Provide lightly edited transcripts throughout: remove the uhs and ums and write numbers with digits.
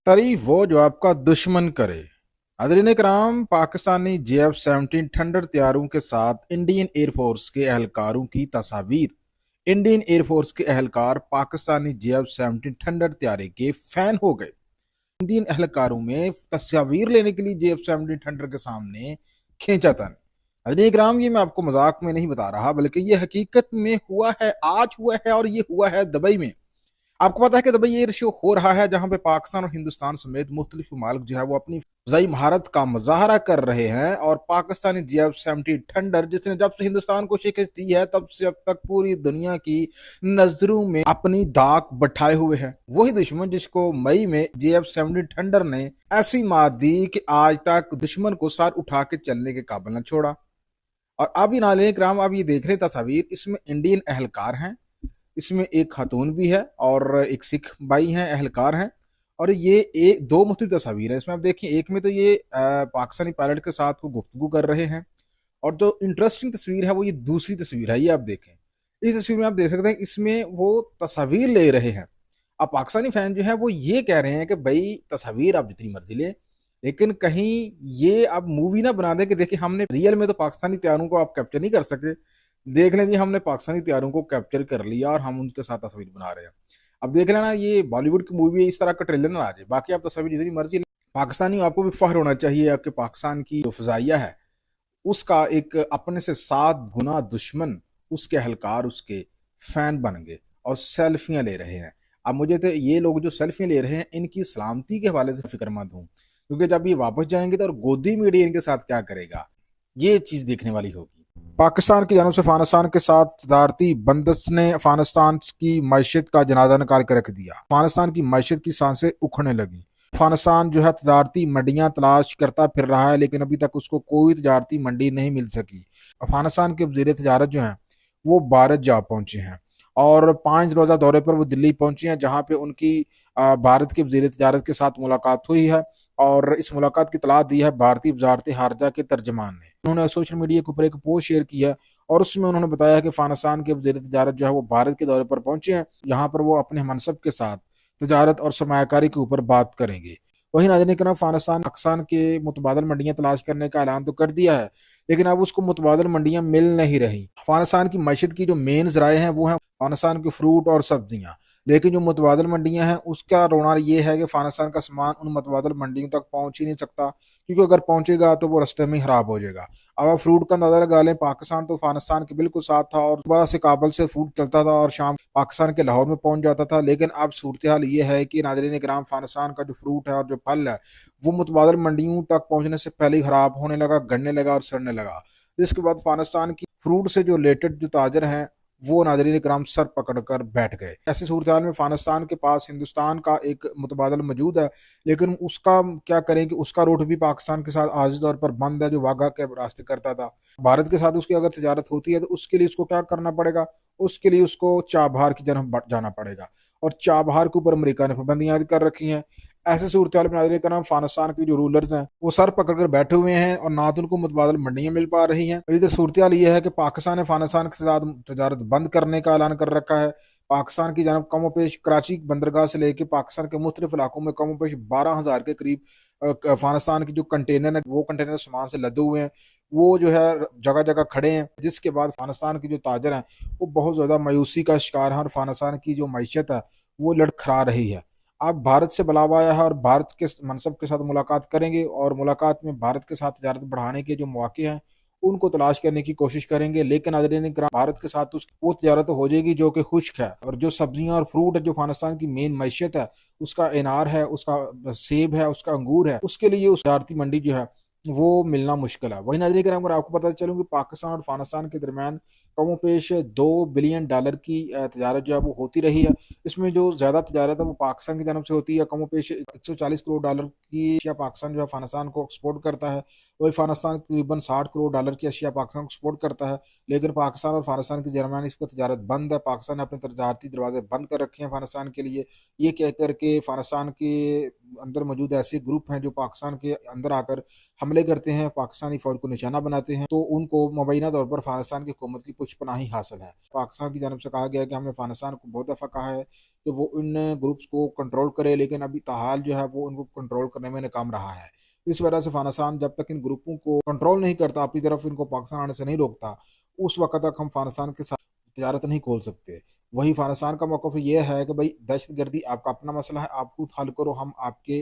तारीफ वो जो आपका दुश्मन करे। नाज़रीन इकराम, पाकिस्तानी JF-17 थंडर तैयारों के साथ इंडियन एयरफोर्स के एहलकारों की तस्वीर। इंडियन एयरफोर्स के एहलकार पाकिस्तानी JF-17 थंडर तैयारे के फैन हो गए। इंडियन एहलकारों में तस्वीर लेने के लिए JF-17 थंडर के सामने खींचा था। नाज़रीन इकराम, ये मैं आपको मजाक में नहीं बता रहा, बल्कि ये हकीकत में हुआ है, आज हुआ है, और ये हुआ है दुबई में। आपको पता है कि दुबई एयर शो हो रहा है, जहां पे पाकिस्तान और हिंदुस्तान समेत मुख्तलिफ ममालिक जो है वो अपनी फजाई महारत का मुजाहरा कर रहे हैं। और पाकिस्तानी JF-17 थंडर, जिसने जब से हिंदुस्तान को शिकस्त दी है तब से अब तक पूरी दुनिया की नजरों में अपनी दाग बैठाए हुए है। वही दुश्मन जिसको मई में JF-17 थंडर ने ऐसी मार दी कि आज तक दुश्मन को सर उठा के चलने के काबिल न छोड़ा। और अब ये नाले कराम, आप ये देख रहे तस्वीर, इसमें इंडियन एहलकार हैं, इसमें एक खातून भी है और एक सिख भाई हैं, एहलकार हैं। और ये एक दो मुख्तलिफ तस्वीर है इसमें। आप देखिए, एक में तो ये पाकिस्तानी पायलट के साथ को गुफ्तगू कर रहे हैं, और जो इंटरेस्टिंग तस्वीर है वो ये दूसरी तस्वीर है। ये आप देखें, इस तस्वीर में आप देख सकते हैं, इसमें वो तस्वीर ले रहे हैं। अब पाकिस्तानी फैन जो है वो ये कह रहे हैं कि भाई तस्वीर आप जितनी मर्जी ले, लेकिन कहीं ये अब मूवी ना बना दे कि देखिए हमने रियल में तो पाकिस्तानी तैयारों को आप कैप्चर नहीं कर सके, देख लें जी हमने पाकिस्तानी तैयारों को कैप्चर कर लिया और हम उनके साथ तस्वीर बना रहे हैं। अब देख लेना, ये बॉलीवुड की मूवी है, इस तरह का ट्रेलर ना आ जाए। बाकी आप तस्वीर जितनी मर्जी पाकिस्तानी, आपको भी फख्र होना चाहिए आपके पाकिस्तान की जो फजाइया है उसका। एक अपने से 7 गुना दुश्मन उसके हलकार, उसके फैन बन गए और सेल्फियां ले रहे हैं। अब मुझे तो ये लोग जो सेल्फियां ले रहे हैं इनकी सलामती के हवाले से फिक्रमंद हूँ, क्योंकि जब ये वापस जाएंगे तो और गोदी मीडिया इनके साथ क्या करेगा, ये चीज देखने वाली होगी। पाकिस्तान की जानब से अफगानिस्तान के साथ तजारती बंदिश ने अफगानिस्तान की मैशियत का जनाजा निकाल कर रख दिया। अफगानिस्तान की मैशियत की सांसें उखड़ने लगी। अफगानिस्तान जो है तजारती मंडियां तलाश करता फिर रहा है, लेकिन अभी तक उसको कोई तजारती मंडी नहीं मिल सकी। अफगानिस्तान के वज़ीर तजारत जो हैं वो भारत जा पहुंचे हैं, और 5 रोज़ा दौरे पर वो दिल्ली पहुंचे हैं, जहां पे उनकी भारत के वज़ीर तजारत के साथ मुलाकात हुई है। और इस मुलाकात की इतला दी है भारतीय वजारत खारजा के तर्जमान ने। उन्होंने सोशल मीडिया के ऊपर एक पोस्ट शेयर किया, और उसमें उन्होंने बताया कि अफगानिस्तान के वज़ीर तजारत जो है वो भारत के दौरे पर पहुंचे हैं, यहाँ पर वो अपने मनसब के साथ तजारत और सरमायाकारी के ऊपर बात करेंगे। वहीं नाज़रीन करम, अफगानिस्तान पाकिस्तान के मुतबादल मंडियां तलाश करने का ऐलान तो कर दिया है, लेकिन अब उसको मुतबादल मंडियां मिल नहीं रही। अफगानिस्तान की मैशत की जो मेन ज़राए हैं वो हैं अफगानिस्तान के फ्रूट और सब्जियां, लेकिन जो मुतबादल मंडियां हैं उसका रोना ये है कि अफगानिस्तान का सामान उन मुतबादल मंडियों तक पहुंच ही नहीं सकता, क्योंकि अगर पहुंचेगा तो वो रास्ते में ही खराब हो जाएगा। अब आप फ्रूट का अंदाजा लगा लें, पाकिस्तान तो अफगानिस्तान के बिल्कुल साथ था, और सुबह से काबुल से फ्रूट चलता था और शाम पाकिस्तान के लाहौर में पहुंच जाता था। लेकिन अब सूरत हाल ये है कि नाज़रीन कराम, अफगानिस्तान का जो फ्रूट है और जो फल है वो मुतबादल मंडियों तक पहुंचने से पहले ही खराब होने लगा, गड़ने लगा और सड़ने लगा। जिसके बाद अफगानिस्तान की फ्रूट से जो रिलेटेड जो ताजर हैं वो नाज़रीन कराम सर पकड़ कर बैठ गए। ऐसी सूरत हाल में अफगानिस्तान के पास हिंदुस्तान का एक मुतबादल मौजूद है, लेकिन उसका क्या करें कि उसका रूट भी पाकिस्तान के साथ आर्जी तौर पर बंद है, जो वाघा के रास्ते करता था। भारत के साथ उसकी अगर तजारत होती है तो उसके लिए उसको क्या करना पड़ेगा, उसके लिए उसको चाबहार की तरफ जाना पड़ेगा, और चाबहार के ऊपर अमेरिका ने पाबंदियां कर रखी हैं। ऐसे सूरत हाल में नाज़रीन करम, अफगानिस्तान के जो रूलर्स हैं वो सर पकड़ कर बैठे हुए हैं, और ना तो उनको मुतबादल मंडियां मिल पा रही हैं। इधर सूरत हाल ये है कि पाकिस्तान ने अफगानिस्तान के साथ तजारत बंद करने का ऐलान कर रखा है। पाकिस्तान की जानब कमोपेश कराची बंदरगाह से लेकर पाकिस्तान के मुख्तलिफ इलाकों में कमोपेश 12,000 के करीब अफगानिस्तान की जो कंटेनर है वो कंटेनर सामान से लदे हुए हैं, वो जो है जगह जगह खड़े हैं। जिसके बाद अफगानिस्तान की जो ताजर हैं वो बहुत ज़्यादा मायूसी का शिकार है, और अफगानिस्तान की जो मैशत है वो लड़खड़ा रही है। अब भारत से बुलावा आया है, और भारत के मनसब के साथ मुलाकात करेंगे, और मुलाकात में भारत के साथ तजारत बढ़ाने के जो मौके हैं उनको तलाश करने की कोशिश करेंगे। लेकिन नाज़रीन किराम, भारत के साथ वो तजारत हो जाएगी जो कि खुश्क है, और जो सब्जियां और फ्रूट है जो अफगानिस्तान की मेन मैशियत है, उसका अनार है, उसका सेब है, उसका अंगूर है, उसके लिए उस तजारती मंडी जो है वो मिलना मुश्किल है। वही नाज़रीन किराम, अगर आपको पता चलूँ कि पाकिस्तान और अफगानिस्तान के दरमियान कमोपेश $2 बिलियन की तजारत जो है वो होती रही है। इसमें जो ज़्यादा तजारत है वो पाकिस्तान की जानब से होती है। कमोपेश $140 करोड़ की अशिया पाकिस्तान जो है अफगानिस्तान को एक्सपोर्ट करता है, वही अफगानिस्तान तकरीबन $60 करोड़ की अशिया पाकिस्तान को एक्सपोर्ट करता है। लेकिन पाकिस्तान और अफगानिस्तान के दरमियान इस पर तजारत बंद है। पाकिस्तान ने अपने तजारती दरवाजे बंद कर रखे हैं अफगानिस्तान के लिए, ये कह कर के अफगानिस्तान के अंदर मौजूद ऐसे ग्रुप हैं जो पाकिस्तान के अंदर आकर हमले करते हैं, पाकिस्तानी फौज को निशाना बनाते हैं, तो उनको मुबैना तौर पर अफगानिस्तान की हुकूमत की कुछ पनाही हासिल है। पाकिस्तान की जानब से कहा गया है कि हमने अफगानिस्तान को बहुत दफ़ा कहा है कि वो इन ग्रुप्स को कंट्रोल करे, लेकिन अभी ताहाल जो है वो उनको कंट्रोल करने में नाकाम रहा है। इस वजह से अफगानिस्तान जब तक इन ग्रुपों को कंट्रोल नहीं करता, अपनी तरफ इनको पाकिस्तान आने से नहीं रोकता, उस वक्त तक हम अफगानिस्तान के साथ तजारत नहीं खोल सकते। वही अफगानिस्तान का मौक़िफ़ ये है कि भाई दहशतगर्दी आपका अपना मसला है, आप खुद हल करो, हम आपके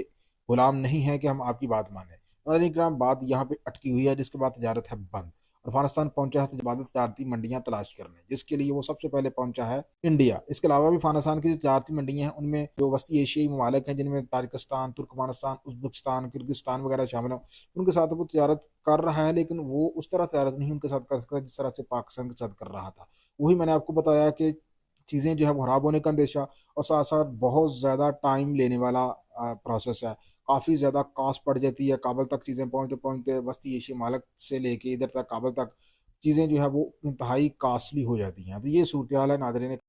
गुलाम नहीं हैं कि हम आपकी बात माने। नाज़रीन किराम, बात यहाँ पे अटकी हुई है, जिसके बाद तजारत है बंद। अफगानिस्तान पहुंचा है तजारती मंडियां तलाश करने, जिसके लिए वो सबसे पहले पहुंचा है इंडिया। इसके अलावा भी अफगानिस्तान की जो तजारती मंडियां हैं उनमें जो वस्ती एशियाई ममालिक हैं, जिनमें ताजिकिस्तान, तुर्कमानिस्तान, उज्बेकिस्तान, किर्गिस्तान वगैरह शामिल हैं, उनके साथ वो तजारत कर रहा है, लेकिन वो उस तरह तजारत नहीं उनके साथ कर सकता जिस तरह से पाकिस्तान के साथ कर रहा था। वही मैंने आपको बताया कि चीज़ें जो है वो खराब होने का अंदेशा, और साथ साथ बहुत ज़्यादा टाइम लेने वाला प्रोसेस है। काफ़ी ज़्यादा कॉस्ट पड़ जाती है, काबल तक चीज़ें पहुँचते पहुँचते वस्ती एशिया मालक से लेके इधर तक काबल तक चीज़ें जो है वो इंतहाई कॉस्टली हो जाती हैं। तो ये सूरत हाल है नाज़रीन।